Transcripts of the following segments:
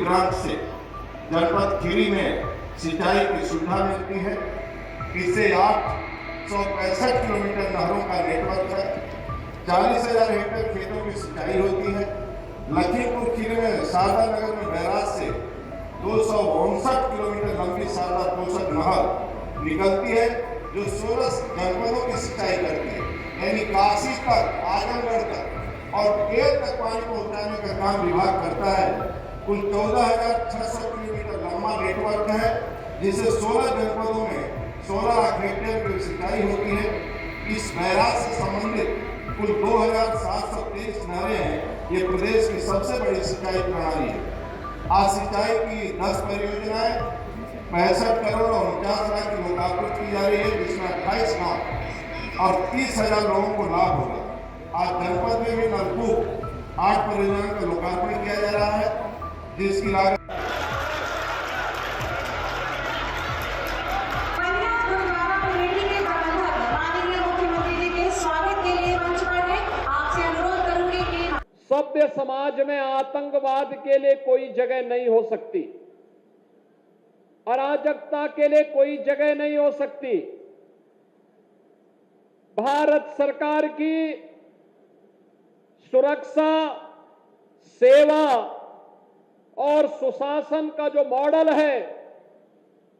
Grant से जनपद खीरी में सिंचाई की सुविधा मिलती है। इससे 865 किलोमीटर नहरों का नेटवर्क है। 40,000 हेक्टेयर खेतों की सिंचाई होती है। लखीमपुर खीरी में शारदा नगर में बैराज से 259 किलोमीटर लंबी शारदा पोषक नहर निकलती है, जो 16 जनपदों की सिंचाई करती है, यानी काशी तक, आजमगढ़ तक और केरल तक पानी पहुंचाने का काम विभाग करता है। कुल 14,600 किलोमीटर लंबा नेटवर्क है, जिससे 16 जनपदों में 16 लाख हेक्टेयर की सिंचाई होती है। इस बैराज से संबंधित कुल 2,723 नहरें हैं। ये प्रदेश की सबसे बड़ी सिंचाई प्रणाली है। आज सिंचाई की 10 परियोजनाएं 65 करोड़ और 49 लाख की लोकार्पण की जा रही है, जिसमें 28 गाँव और 30,000 लोगों को लाभ होगा। आज जनपद में भी नलकूप 8 परियोजनाओं का लोकार्पण किया जा रहा है, जिसकी लागत सभ्य समाज में आतंकवाद के लिए कोई जगह नहीं हो सकती, अराजकता के लिए कोई जगह नहीं हो सकती। भारत सरकार की सुरक्षा, सेवा और सुशासन का जो मॉडल है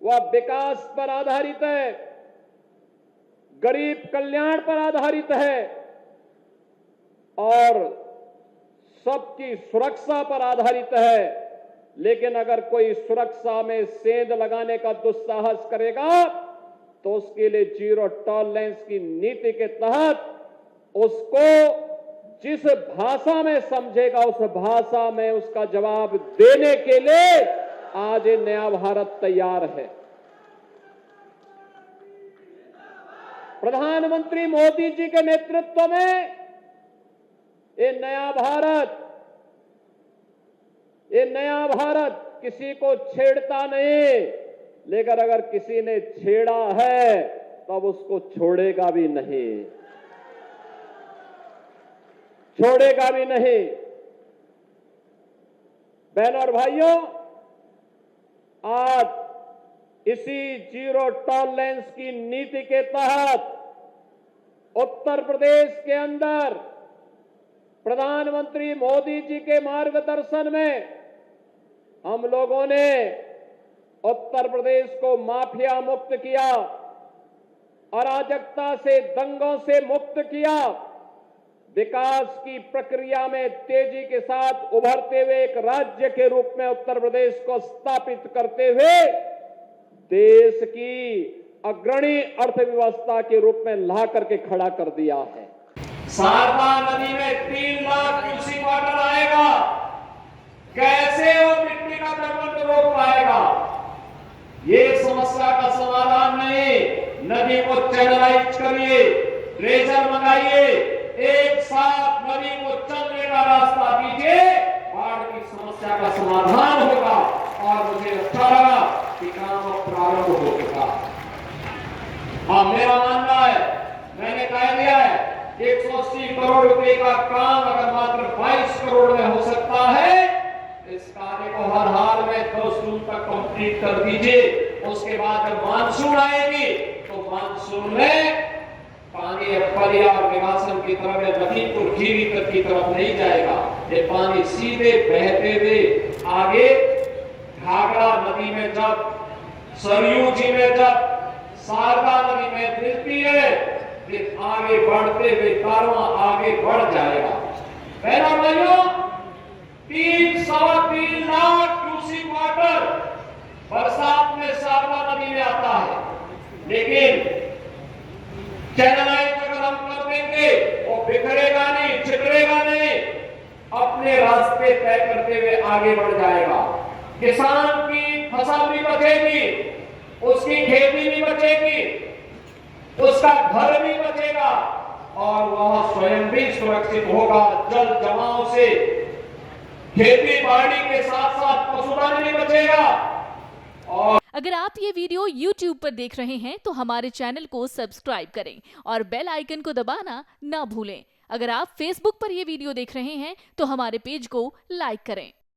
वह विकास पर आधारित है, गरीब कल्याण पर आधारित है और सबकी सुरक्षा पर आधारित है। लेकिन अगर कोई सुरक्षा में सेंध लगाने का दुस्साहस करेगा तो उसके लिए जीरो टॉलरेंस की नीति के तहत उसको जिस भाषा में समझेगा उस भाषा में उसका जवाब देने के लिए आज ये नया भारत तैयार है। प्रधानमंत्री मोदी जी के नेतृत्व में ये नया भारत किसी को छेड़ता नहीं, लेकिन अगर किसी ने छेड़ा है तब उसको छोड़ेगा भी नहीं, छोड़ेगा भी नहीं। बहनों और भाइयों, आज इसी जीरो टॉलरेंस की नीति के तहत उत्तर प्रदेश के अंदर प्रधानमंत्री मोदी जी के मार्गदर्शन में हम लोगों ने उत्तर प्रदेश को माफिया मुक्त किया, अराजकता से, दंगों से मुक्त किया, विकास की प्रक्रिया में तेजी के साथ उभरते हुए एक राज्य के रूप में उत्तर प्रदेश को स्थापित करते हुए देश की अग्रणी अर्थव्यवस्था के रूप में ला करके खड़ा कर दिया है। शारदा नदी में 3 लाख क्यूसेक वाटर आएगा, कैसे वो मिट्टी का प्रबंध रोक पाएगा? ये समस्या का समाधान नहीं। नदी को चैनलाइज करिए, ड्रेजर मंगाइए, एक साथ नदी को चलने का रास्ता दीजिए, बाढ़ की समस्या का समाधान होगा। और मुझे अच्छा लगा कि काम अब प्रारंभ हो चुका। हाँ, मेरा मानना है, मैंने कह दिया है 180 करोड़ रुपए का काम अगर मात्र 22 करोड़ में हो सकता है, इस कार्य को हर हाल में 2 जून तक कंप्लीट कर दीजिए। उसके बाद जब मानसून आएगी तो मानसून में पानी परिया और निवासन की तरफ लखीमपुर खीरी तक की तरफ नहीं जाएगा। ये पानी सीधे बहते हुए आगे घाघरा नदी में, जब सरयू जी में, जब शारदा नदी में मिलती है, फिर आगे बढ़ते हुए कारवां आगे बढ़ जाएगा। पहला भाइयों, 3-3.25 लाख क्यूसेक वाटर बरसात में शारदा नदी में आता है, लेकिन चैनलाइज अगर हम कर देंगे वो बिखरेगा नहीं, छितरेगा नहीं, अपने रास्ते तय करते हुए आगे बढ़ जाएगा। किसान की फसल भी बचेगी, उसकी खेती भी बचेगी, उसका घर भी बचेगा और वह स्वयं भी सुरक्षित होगा। जल जमाव से खेती बाड़ी के साथ साथ पशुधन भी बचेगा। और अगर आप ये वीडियो YouTube पर देख रहे हैं तो हमारे चैनल को सब्सक्राइब करें और बेल आइकन को दबाना ना भूलें। अगर आप Facebook पर ये वीडियो देख रहे हैं तो हमारे पेज को लाइक करें।